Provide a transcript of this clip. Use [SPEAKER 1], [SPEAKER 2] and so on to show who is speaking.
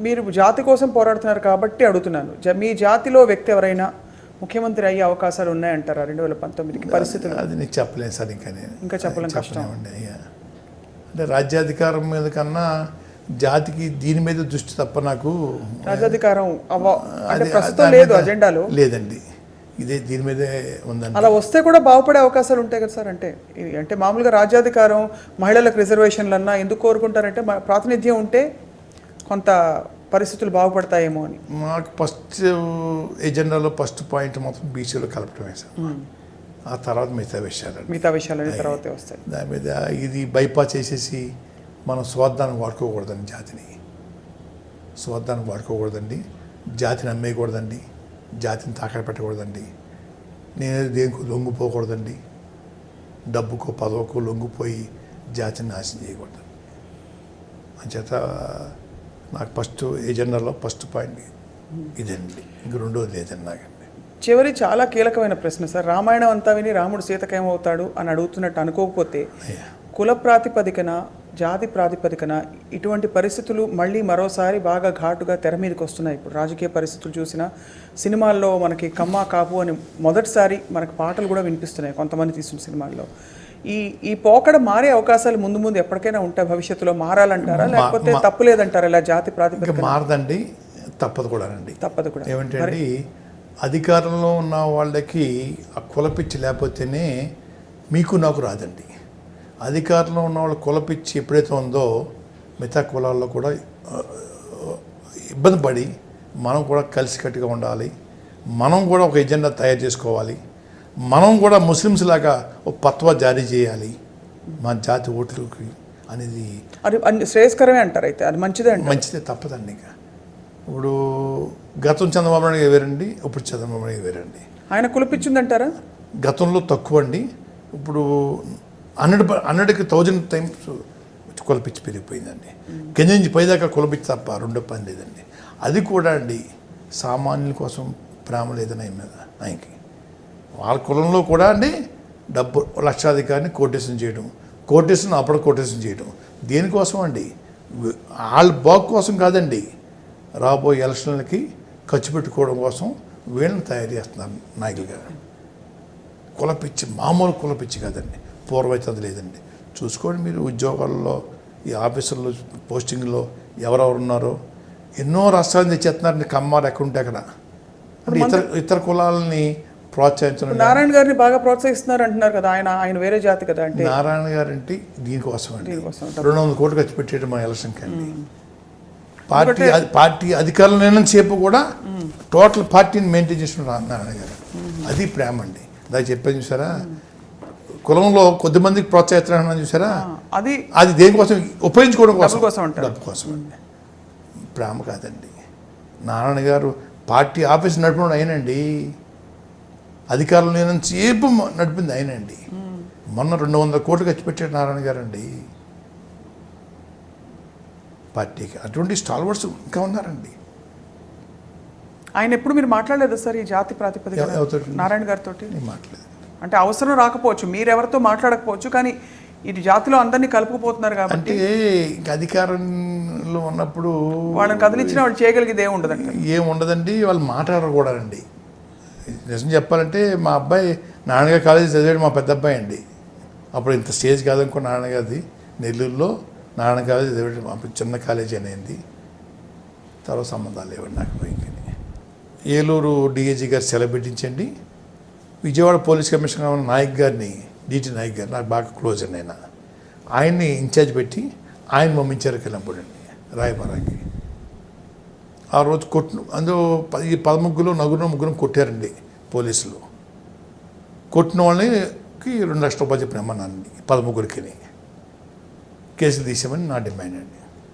[SPEAKER 1] మీరు జాతి కోసం పోరాడుతున్నారు కాబట్టి అడుగుతున్నాను. మీ జాతిలో వ్యక్తి ఎవరైనా ముఖ్యమంత్రి అయ్యే అవకాశాలు ఉన్నాయంటారా 2019కి పరిస్థితులు?
[SPEAKER 2] అది నేను చెప్పలేను సార్,
[SPEAKER 1] ఇంకా చెప్పలేం కష్టం.
[SPEAKER 2] అంటే రాజ్యాధికారం మీద కన్నా జాతికి దీని మీద దృష్టి తప్ప నాకు
[SPEAKER 1] రాజ్యాధికారం అంటే ప్రస్తుతం లేదు అజెండాలో.
[SPEAKER 2] లేదండి, ఇదే దీని మీదే ఉందండి.
[SPEAKER 1] అలా వస్తే కూడా బాగుపడే అవకాశాలు ఉంటాయి కదా సార్. అంటే మామూలుగా రాజ్యాధికారం, మహిళలకు రిజర్వేషన్లు అన్నా ఎందుకు కోరుకుంటారంటే ప్రాతినిధ్యం ఉంటే కొంత పరిస్థితులు బాగుపడతాయేమో అని.
[SPEAKER 2] మాకు ఫస్ట్ ఎజెండాలో ఫస్ట్ పాయింట్ మొత్తం బీసీలో కలపడమే సార్. ఆ తర్వాత మిగతా
[SPEAKER 1] విషయాలు తర్వాతే వస్తాయి.
[SPEAKER 2] దాని మీద ఇది బైపాస్ చేసేసి మనం స్వార్థానికి వాడుకోకూడదండి, స్వార్థానికి వాడుకోకూడదండి, జాతిని అమ్మేయకూడదండి, జాతిని తాకట్టు పెట్టకూడదండి, నేను దేనికి లొంగిపోకూడదండి, డబ్బుకో పదవుకో లొంగిపోయి జాతిని నాశనం చేయకూడదు. అంచేత నాకు ఫస్ట్ ఎజెండాలో ఫస్ట్ పాయింట్ ఇదండి, ఇంక రెండోది లేదండి నాకండి.
[SPEAKER 1] చివరి చాలా కీలకమైన ప్రశ్న సార్. రామాయణం అంతా విని రాముడు సీతకేమవుతాడు అని అడుగుతున్నట్టు అనుకోకపోతే కుల ప్రాతిపదికన, జాతి ప్రాతిపదికన ఇటువంటి పరిస్థితులు మళ్ళీ మరోసారి బాగా ఘాటుగా తెర మీదకి వస్తున్నాయి. ఇప్పుడు రాజకీయ పరిస్థితులు చూసినా, సినిమాల్లో మనకి కమ్మా కాపు అని మొదటిసారి మనకు పాటలు కూడా వినిపిస్తున్నాయి కొంతమంది తీస్తున్న సినిమాల్లో. ఈ పోకడ మారే అవకాశాలు ముందు ముందు ఎప్పటికైనా ఉంటాయి, భవిష్యత్తులో మారాలంటారా లేకపోతే తప్పు లేదంటారా? ఇలా జాతి ప్రాతిపదిక
[SPEAKER 2] మారదండి, తప్పదు కూడా. ఏమంటే అధికారంలో ఉన్న వాళ్ళకి ఆ కులపిచ్చి లేకపోతేనే మీకు నాకు రాదండి. అధికారంలో ఉన్న వాళ్ళ కులపిచ్చి ఎప్పుడైతే ఉందో మిగతా కులాల్లో కూడా ఇబ్బంది పడి మనం కూడా కలిసికట్టుగా ఉండాలి, మనం కూడా ఒక ఎజెండా తయారు చేసుకోవాలి, మనం కూడా ముస్లిమ్స్ లాగా ఒక పత్వా జారీ చేయాలి మన జాతి ఓట్లకి అనేది.
[SPEAKER 1] అది శ్రేయస్కరమే అంటారు. అయితే అది మంచిదే,
[SPEAKER 2] తప్పదండి. ఇంకా ఇప్పుడు గతం చంద్రబాబు నాయుడు వేరండి, ఇప్పుడు చంద్రబాబు నాయుడు వేరండి.
[SPEAKER 1] ఆయన కులపిచ్చిందంటారా?
[SPEAKER 2] గతంలో తక్కువ అండి, ఇప్పుడు 100కి 1000 టైమ్స్ కులపిచ్చి పెరిగిపోయిందండి. కింద నుంచి పైదాకా కులపిచ్చి తప్ప రెండో పని లేదండి. అది కూడా అండి సామాన్యుల కోసం ప్రేమ లేదని ఆయన మీద, ఆయనకి వాళ్ళ కులంలో కూడా అండి డబ్బు లక్షాధికారిని కోటేషన్ చేయడం, అప్పుడు కోటేషన్ చేయడం దేనికోసం అండి? వాళ్ళ బాగు కోసం కాదండి, రాబోయే ఎలక్షన్లకి ఖర్చు పెట్టుకోవడం కోసం వీళ్ళని తయారు చేస్తున్నారు నాయకులుగా. కులపిచ్చి మామూలు కులపిచ్చి కాదండి, పూర్వైతే అది లేదండి. చూసుకోండి మీరు ఉద్యోగాల్లో, ఈ ఆఫీసుల్లో పోస్టింగ్లో ఎవరెవరు ఉన్నారో ఎన్నో రాష్ట్రాలు తెచ్చేస్తున్నారండి. కమ్మారు ఎక్కడ ఉంటే అక్కడ. అంటే ఇతర కులాలని ప్రోత్సహించడం.
[SPEAKER 1] నారాయణ గారిని బాగా ప్రోత్సహిస్తున్నారు అంటున్నారు కదా, ఆయన వేరే జాతి కదా. అంటే
[SPEAKER 2] నారాయణ గారు అంటే దీనికోసం అండి 200 కోట్లు ఖర్చు పెట్టేయడం మన ఎలక్షన్కి అండి. పార్టీ అధికారులు లేనంత సేపు కూడా టోటల్ పార్టీని మెయింటైన్ చేస్తున్నారు నారాయణ గారు. అది ప్రేమ అండి. దాన్ని చెప్పాను చూసారా, కులంలో కొద్దిమందికి ప్రోత్సహిస్తున్నాను చూసారా, అది దేనికోసం? ఉపయోగించుకోవడం కోసం, డబ్బు కోసం అండి, ప్రేమ కాదండి. నారాయణ గారు పార్టీ ఆఫీస్ నడపడం అయినండి, అధికారులు లేనంత సేపు నడిపింది అయినండి. మొన్న 200 కోట్లు ఖర్చు పెట్టాడు నారాయణ గారు అండి పార్టీకి. అటువంటి స్టాల్వర్స్ ఇంకా ఉన్నారండి.
[SPEAKER 1] ఆయన ఎప్పుడు మీరు మాట్లాడలేదు సార్ ఈ జాతి ప్రాతిపదిక నారాయణ గారితో?
[SPEAKER 2] మాట్లాడలేదు.
[SPEAKER 1] అంటే అవసరం రాకపోవచ్చు, మీరెవరితో మాట్లాడకపోవచ్చు, కానీ ఇది జాతిలో అందరినీ కలుపుకుపోతున్నారు కాబట్టి.
[SPEAKER 2] ఇంకా అధికారంలో ఉన్నప్పుడు
[SPEAKER 1] వాళ్ళని కదిలించిన వాళ్ళు చేయగలిగేది
[SPEAKER 2] ఏముండదండి, వాళ్ళు మాట్లాడకూడదండి. నిజం చెప్పాలంటే మా అబ్బాయి నాన్నగారు కాలేజీ చదివాడు, మా పెద్ద అబ్బాయి అండి. అప్పుడు ఇంత స్టేజ్ కాదనుకో నాన్నగారిది. నెల్లూరులో నారాయణ కాలేజీ చదివాడు, మా చిన్న కాలేజీ అనేది. తర్వాత సంబంధాలు లేవండి నాకు. ఏలూరు డిఐజీ గారు సెలవు పెట్టించండి, విజయవాడ పోలీస్ కమిషనర్ ఉన్న నాయక్ గారిని, డిటి నాయక్ గారు నాకు బాగా క్లోజ్ అండి. ఆయన్ని ఇన్ఛార్జ్ పెట్టి ఆయన పంపించారు కిలంపూడండి రాయబారాకి. ఆ రోజు అందులో 13 ముగ్గురు కొట్టారండి పోలీసులు. కొట్టిన వాళ్ళకి 2 లక్షల రూపాయలు చెప్పిన అమ్మన్నానండి 13కి కేసులు తీసామని నా డిమాండ్ అండి.